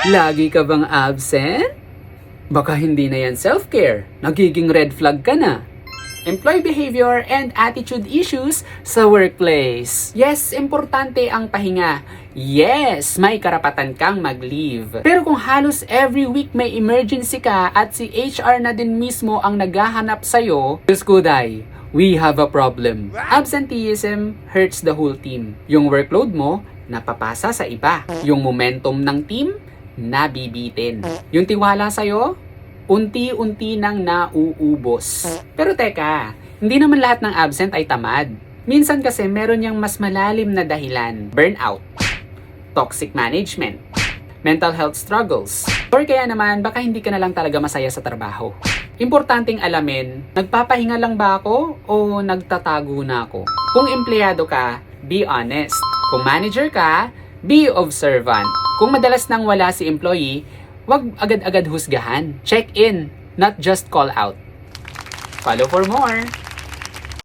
Lagi ka bang absent? Baka hindi na yan self-care. Nagiging red flag ka na. Employee behavior and attitude issues sa workplace. Yes, importante ang pahinga. Yes, may karapatan kang mag-leave. Pero kung halos every week may emergency ka at si HR na din mismo ang naghahanap sa'yo, Diyos ko day, we have a problem. Absenteeism hurts the whole team. Yung workload mo, napapasa sa iba. Yung momentum ng team, nabibitin. Yung tiwala sa'yo, unti-unti nang nauubos. Pero teka, hindi naman lahat ng absent ay tamad. Minsan kasi meron niyang mas malalim na dahilan. Burnout, toxic management, mental health struggles, or kaya naman baka hindi ka na lang talaga masaya sa trabaho. Importanteng alamin, nagpapahinga lang ba ako o nagtatago na ako? Kung empleyado ka, be honest. Kung manager ka, be observant. Kung madalas nang wala si employee, wag agad-agad husgahan. Check in, not just call out. Follow for more.